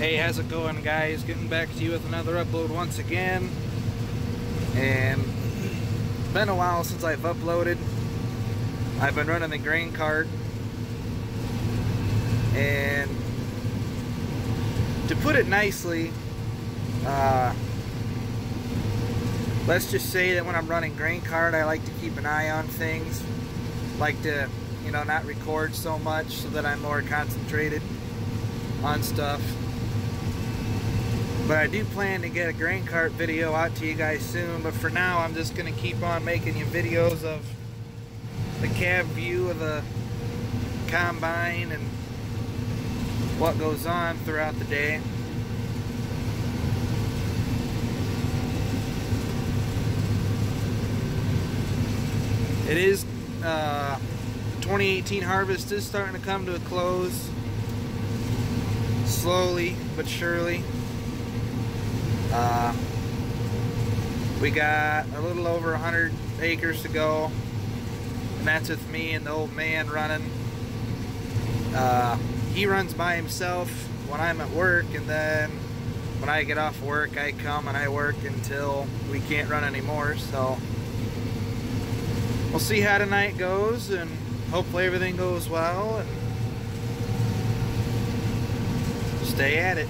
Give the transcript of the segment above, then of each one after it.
Hey, how's it going, guys? Getting back to you with another upload once again. And it's been a while since I've uploaded. I've been running the grain cart. And to put it nicely, let's just say that when I'm running grain cart, I like to keep an eye on things. Like to, not record so much so that I'm more concentrated on stuff. But I do plan to get a grain cart video out to you guys soon. But for now, I'm just going to keep on making you videos of the cab view of the combine and what goes on throughout the day. It is 2018 harvest is starting to come to a close, slowly but surely. We got a little over 100 acres to go, and that's with me and the old man running. He runs by himself when I'm at work, and then when I get off work, I come and I work until we can't run anymore. So we'll see how tonight goes, and hopefully everything goes well, and stay at it.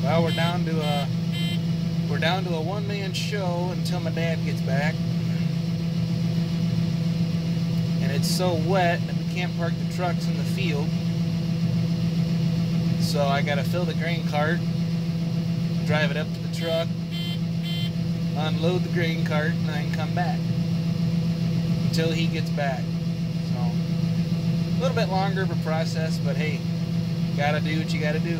Well, we're down to a one-man show until my dad gets back. And it's so wet that we can't park the trucks in the field. So I gotta fill the grain cart, drive it up to the truck, unload the grain cart, and then come back until he gets back. So a little bit longer of a process, but hey, gotta do what you gotta do.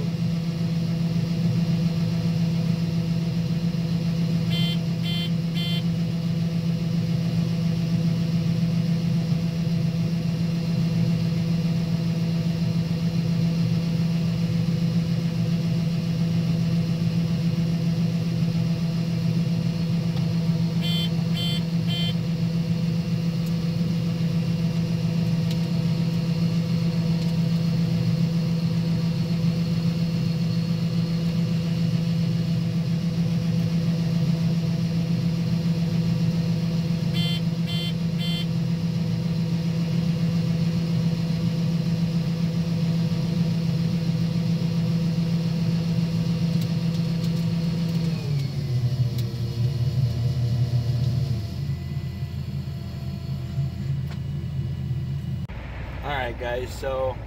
Alright guys, so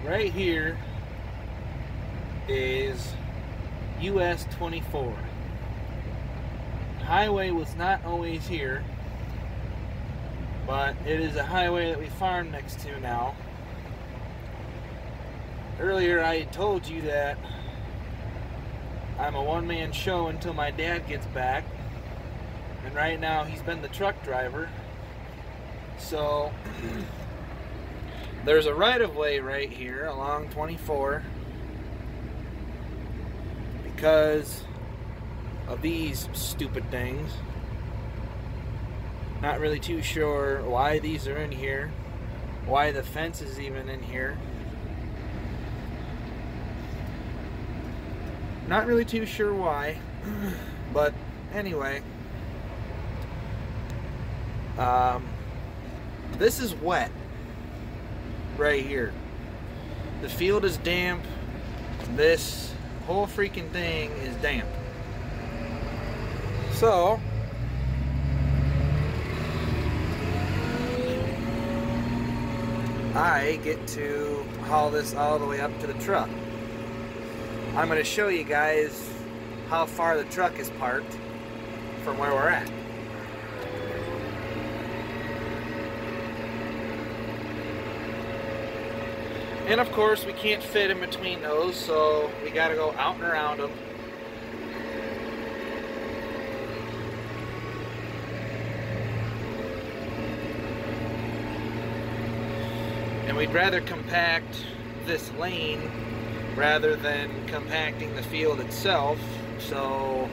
right here is US 24. Highway was not always here, but it is a highway that we farm next to now. Earlier I had told you that I'm a one-man show until my dad gets back, and right now he's been the truck driver. So there's a right-of-way right here along 24 because of these stupid things. Not really too sure why these are in here, why the fence is even in here. Not really too sure why, but anyway. This is wet right here. The field is damp. This whole freaking thing is damp. So I get to haul this all the way up to the truck. I'm going to show you guys how far the truck is parked from where we're at. And of course we can't fit in between those, so we got to go out and around them. And we'd rather compact this lane rather than compacting the field itself. So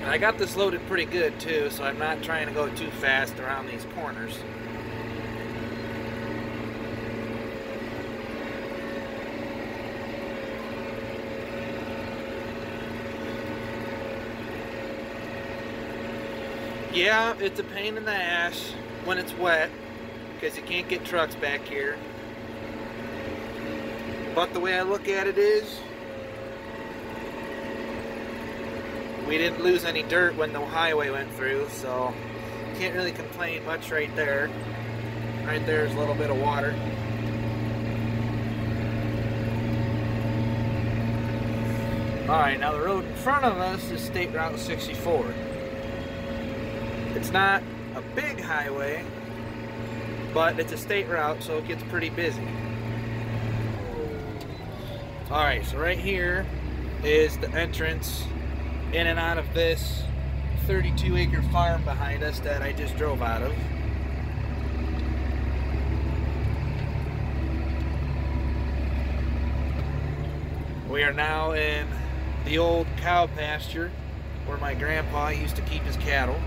I got this loaded pretty good too, so I'm not trying to go too fast around these corners. Yeah, it's a pain in the ass when it's wet, because you can't get trucks back here. But the way I look at it is, we didn't lose any dirt when the highway went through, so can't really complain much right there. Right there's a little bit of water. Alright, now the road in front of us is State Route 64. It's not a big highway, but it's a state route, so it gets pretty busy. Alright, so right here is the entrance in and out of this 32-acre farm behind us that I just drove out of. We are now in the old cow pasture where my grandpa used to keep his cattle.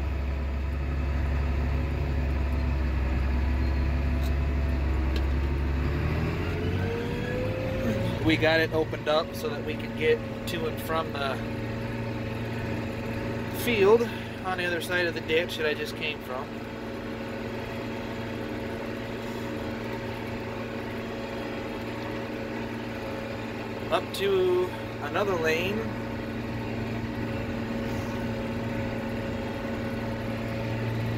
We got it opened up so that we could get to and from the field on the other side of the ditch that I just came from. Up to another lane.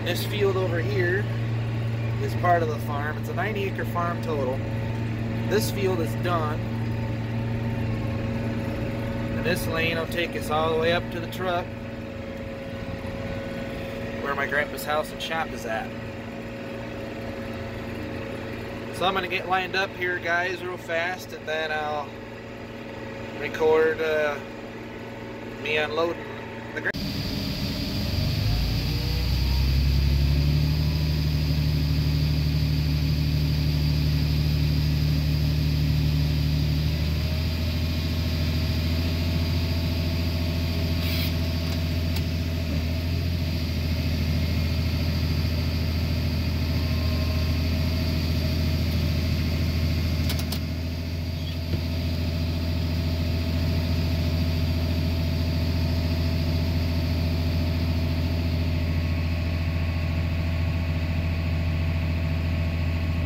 This field over here is part of the farm. It's a 90-acre farm total. This field is done. And this lane will take us all the way up to the truck where my grandpa's house and shop is at. So I'm going to get lined up here, guys, real fast, and then I'll record me unloading the grain.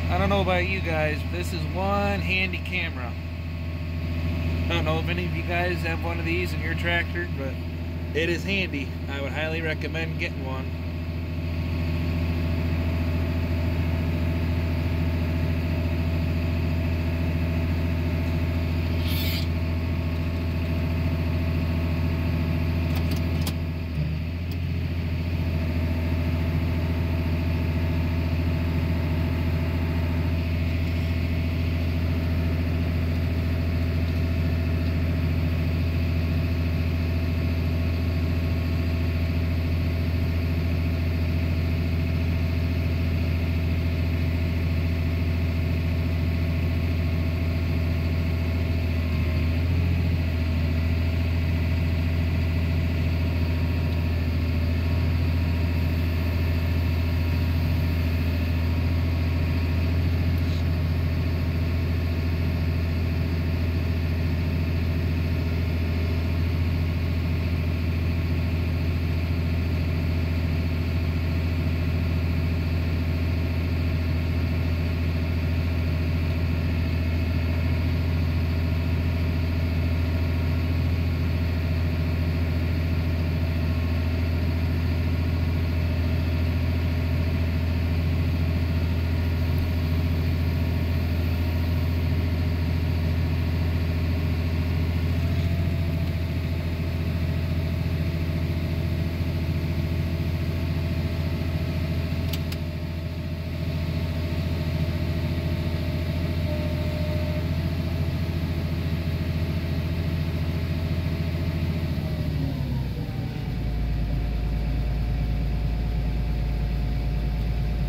I don't know about you guys, but this is one handy camera. I don't know if any of you guys have one of these in your tractor, but it is handy. I would highly recommend getting one.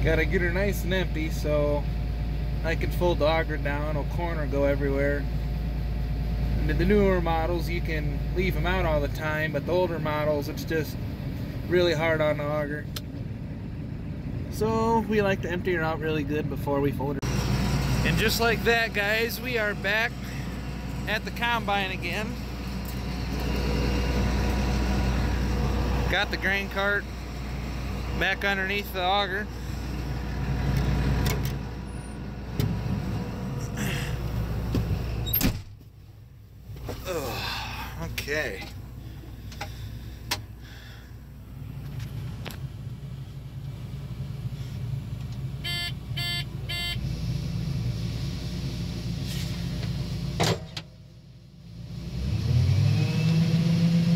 Gotta get her nice and empty so I can fold the auger down, no corn will go everywhere. The newer models, you can leave them out all the time, but the older models, it's just really hard on the auger. So we like to empty her out really good before we fold her. And just like that, guys, we are back at the combine again. Got the grain cart back underneath the auger. Okay.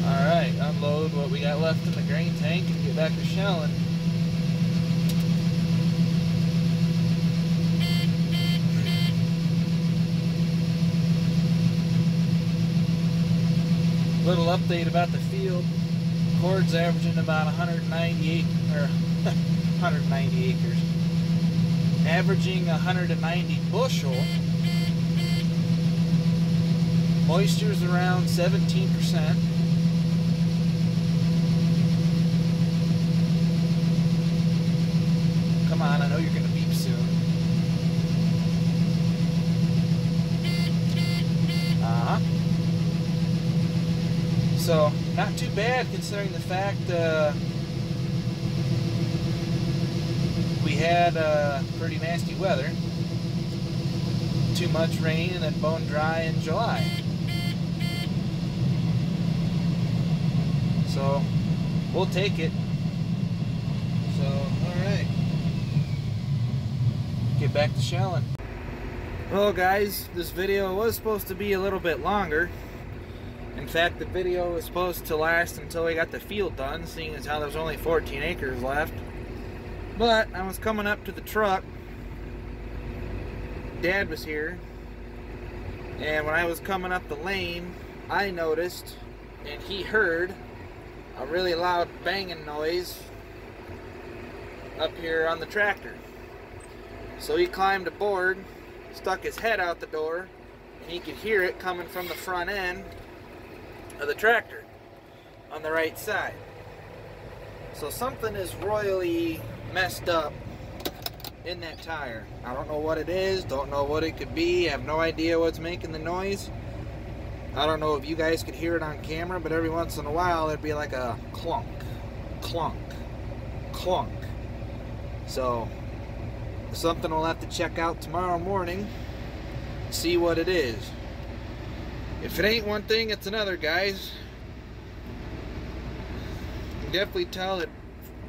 Alright, unload what we got left in the grain tank and get back to shelling. Little update about the field. Cord's averaging about 190 acres. Averaging 190 bushel. Moisture's around 17%. Come on, I know you're gonna beep soon. So, not too bad considering the fact we had pretty nasty weather. Too much rain and then bone dry in July. So, we'll take it. So, alright. Get back to shelling. Well guys, this video was supposed to be a little bit longer. In fact, the video was supposed to last until we got the field done, seeing as how there's only 14 acres left. But I was coming up to the truck. Dad was here. And when I was coming up the lane, I noticed and he heard a really loud banging noise up here on the tractor. So he climbed aboard, stuck his head out the door, and he could hear it coming from the front end of the tractor on the right side. So something is royally messed up in that tire. I don't know what it is, don't know what it could be, have no idea what's making the noise. I don't know if you guys could hear it on camera, but every once in a while it'd be like a clunk, clunk, clunk. So something we'll have to check out tomorrow morning, see what it is. If it ain't one thing, it's another, guys. You can definitely tell that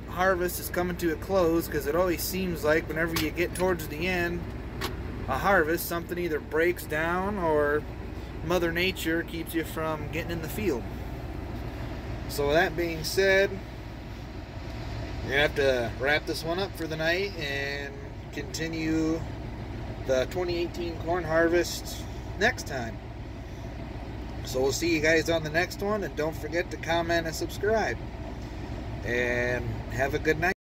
harvest is coming to a close, because it always seems like whenever you get towards the end of harvest, something either breaks down or Mother Nature keeps you from getting in the field. So with that being said, we're going to have to wrap this one up for the night and continue the 2018 corn harvest next time. So we'll see you guys on the next one, and don't forget to comment and subscribe. And have a good night.